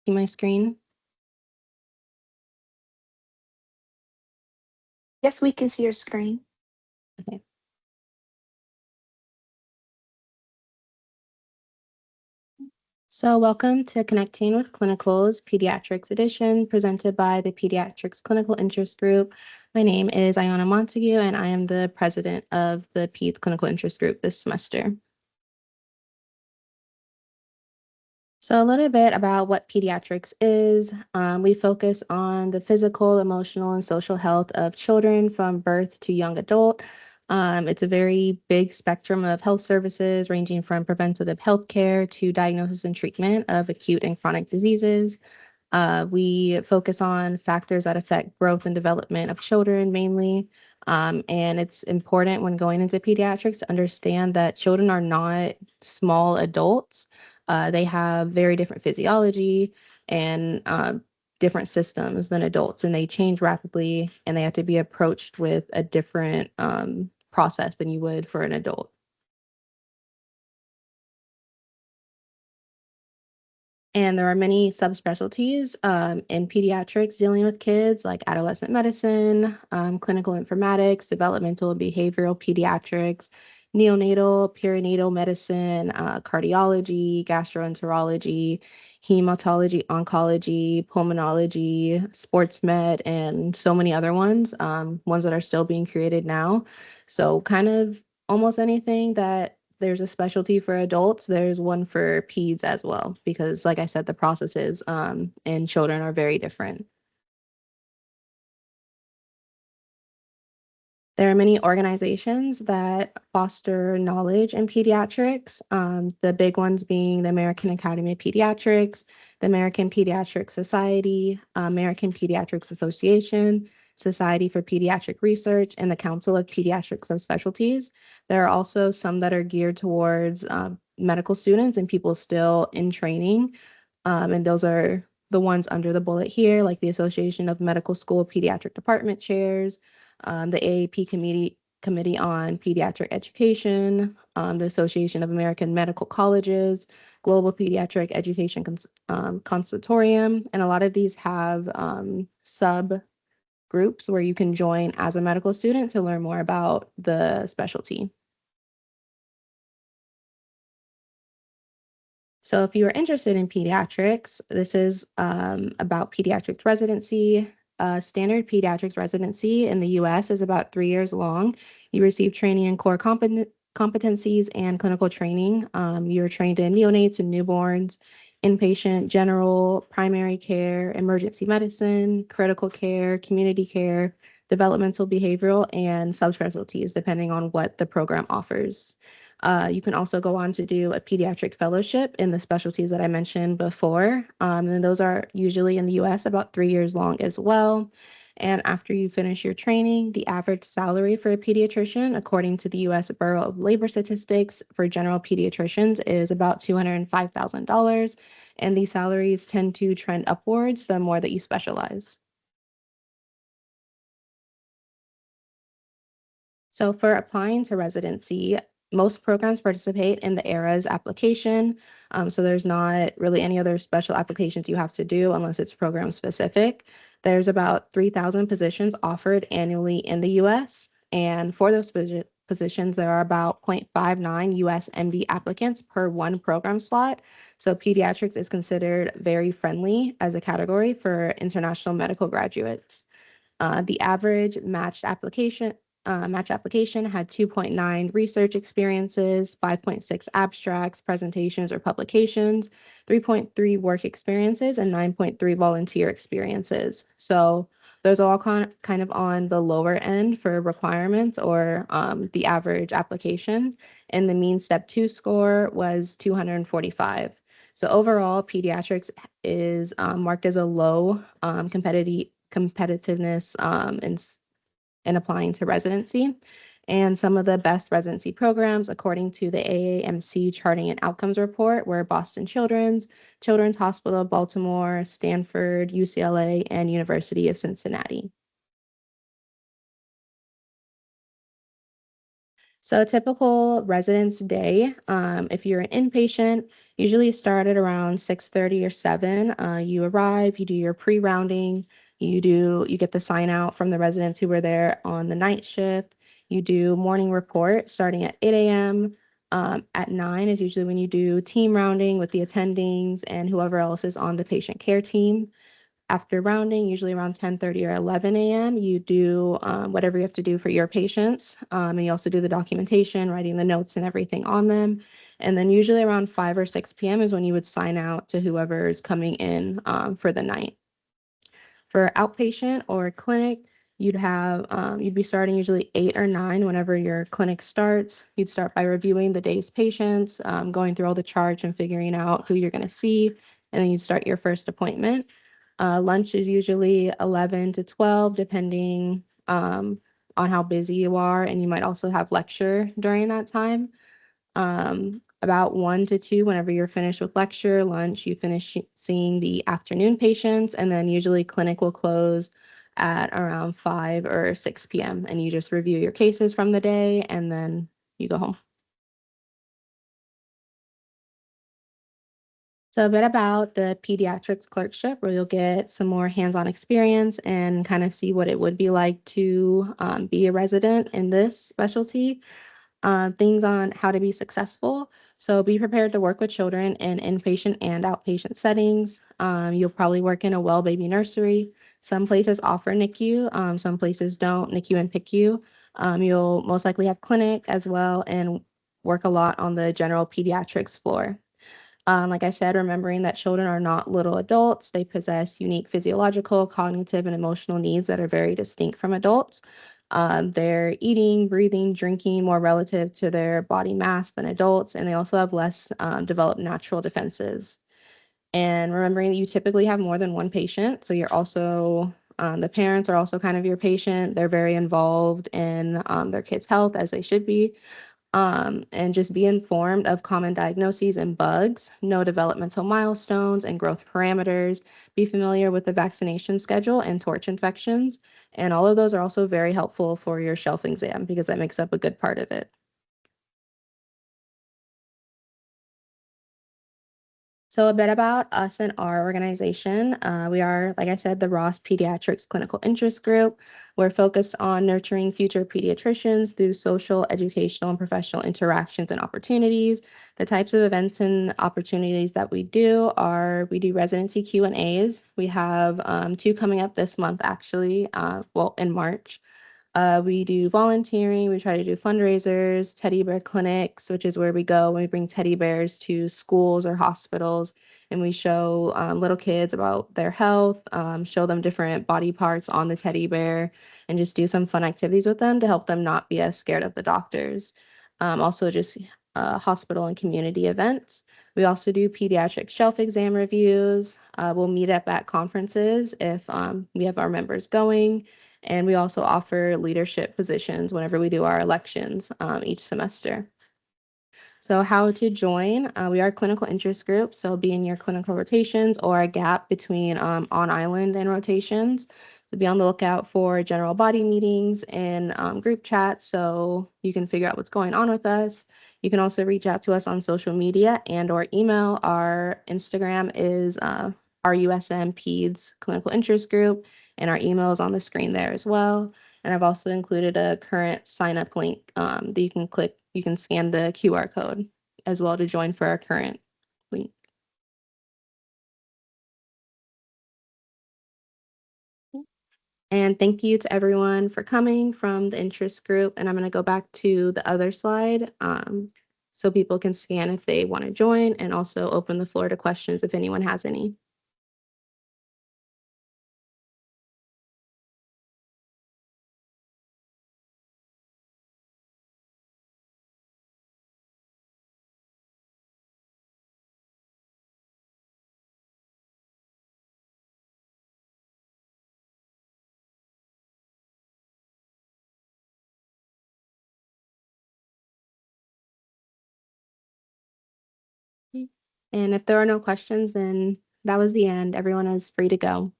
See my screen? Yes, we can see your screen. Okay. So welcome to Connecting with Clinical's Pediatrics edition presented by the Pediatrics Clinical Interest Group. My name is Ayana Montague and I am the president of the Peds Clinical Interest Group this semester. So a little bit about what pediatrics is. We focus on the physical, emotional, and social health of children from birth to young adult. It's a very big spectrum of health services ranging from preventative health care to diagnosis and treatment of acute and chronic diseases. We focus on factors that affect growth and development of children mainly. And it's important when going into pediatrics to understand that children are not small adults. They have very different physiology and different systems than adults, and they change rapidly, and they have to be approached with a different process than you would for an adult. And there are many subspecialties in pediatrics dealing with kids, like adolescent medicine, clinical informatics, developmental and behavioral pediatrics, neonatal, perinatal medicine, cardiology, gastroenterology, hematology, oncology, pulmonology, sports med, and so many other ones that are still being created now. So kind of almost anything that there's a specialty for adults, there's one for peds as well, because like I said, the processes in children are very different. There are many organizations that foster knowledge in pediatrics, the big ones being the American Academy of Pediatrics, the American Pediatric Society, American Pediatrics Association, Society for Pediatric Research, and the Council of Pediatric Subspecialties. There are also some that are geared towards medical students and people still in training. And those are the ones under the bullet here, like the Association of Medical School Pediatric Department Chairs, the AAP Committee on Pediatric Education, the Association of American Medical Colleges, Global Pediatric Education Consortium, and a lot of these have sub groups where you can join as a medical student to learn more about the specialty. So if you are interested in pediatrics, this is about pediatrics residency. Standard pediatrics residency in the US is about 3 years long. You receive training in core competencies and clinical training. You're trained in neonates and newborns, inpatient, general, primary care, emergency medicine, critical care, community care, developmental behavioral, and subspecialties, depending on what the program offers. You can also go on to do a pediatric fellowship in the specialties that I mentioned before. And those are usually in the US about 3 years long as well. And after you finish your training, the average salary for a pediatrician, according to the US Bureau of Labor Statistics for general pediatricians, is about $205,000. And these salaries tend to trend upwards the more that you specialize. So for applying to residency, most programs participate in the ERAS application. So there's not really any other special applications you have to do unless it's program specific. There's about 3,000 positions offered annually in the US. And for those positions, there are about 0.59 US MD applicants per one program slot. So pediatrics is considered very friendly as a category for international medical graduates. The average match application had 2.9 research experiences, 5.6 abstracts, presentations, or publications, 3.3 work experiences, and 9.3 volunteer experiences. So those are all kind of on the lower end for requirements or the average application. And the mean step two score was 245. So overall, pediatrics is marked as a low competitiveness in applying to residency. And some of the best residency programs, according to the AAMC Charting and Outcomes Report, were Boston Children's, Children's Hospital of Baltimore, Stanford, UCLA, and University of Cincinnati. So a typical residence day, if you're an inpatient, usually you start at around 6:30 or 7. You arrive, you do your pre-rounding, you get the sign out from the residents who were there on the night shift. You do morning report starting at 8 a.m. At 9 is usually when you do team rounding with the attendings and whoever else is on the patient care team. After rounding, usually around 10:30 or 11 a.m., you do whatever you have to do for your patients. And you also do the documentation, writing the notes and everything on them. And then usually around 5 or 6 p.m. is when you would sign out to whoever is coming in for the night. For outpatient or clinic, you'd be starting usually 8 or 9 whenever your clinic starts. You'd start by reviewing the day's patients, going through all the charts and figuring out who you're going to see, and then you'd start your first appointment. Lunch is usually 11 to 12, depending on how busy you are, and you might also have lecture during that time. About 1 to 2, whenever you're finished with lecture, lunch, you finish seeing the afternoon patients, and then usually clinic will close at around 5 or 6 p.m. and you just review your cases from the day and then you go home. So a bit about the pediatrics clerkship, where you'll get some more hands-on experience and kind of see what it would be like to be a resident in this specialty. Things on how to be successful. So be prepared to work with children in inpatient and outpatient settings. You'll probably work in a well baby nursery. Some places offer NICU, some places don't, NICU and PICU. You'll most likely have clinic as well and work a lot on the general pediatrics floor. Like I said, remembering that children are not little adults. They possess unique physiological, cognitive, and emotional needs that are very distinct from adults. Their eating, breathing, drinking more relative to their body mass than adults, and they also have less developed natural defenses. And remembering that you typically have more than one patient, so you're also the parents are also kind of your patient. They're very involved in their kids' health as they should be, and just be informed of common diagnoses and bugs, know developmental milestones and growth parameters, be familiar with the vaccination schedule and torch infections. And all of those are also very helpful for your shelf exam because that makes up a good part of it. So a bit about us and our organization. We are, like I said, the Ross Pediatrics Clinical Interest Group. We're focused on nurturing future pediatricians through social, educational, and professional interactions and opportunities. The types of events and opportunities that we do are we do residency Q&As. We have 2 coming up this month, actually, well, in March. We do volunteering, we try to do fundraisers, teddy bear clinics, which is where we go when we bring teddy bears to schools or hospitals and we show little kids about their health, show them different body parts on the teddy bear, and just do some fun activities with them to help them not be as scared of the doctors. Also, just hospital and community events. We also do pediatric shelf exam reviews. We'll meet up at conferences if we have our members going. And we also offer leadership positions whenever we do our elections each semester. So how to join? We are a clinical interest group, so be in your clinical rotations or a gap between on-island and rotations. So be on the lookout for general body meetings and group chats so you can figure out what's going on with us. You can also reach out to us on social media and or email. Our Instagram is RUSM Peds Clinical Interest Group, and our email is on the screen there as well. And I've also included a current sign up link that you can click. You can scan the QR code as well to join for our current link. And thank you to everyone for coming from the interest group. And I'm going to go back to the other slide so people can scan if they want to join and also open the floor to questions if anyone has any. And if there are no questions, then that was the end. Everyone is free to go.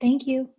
Thank you.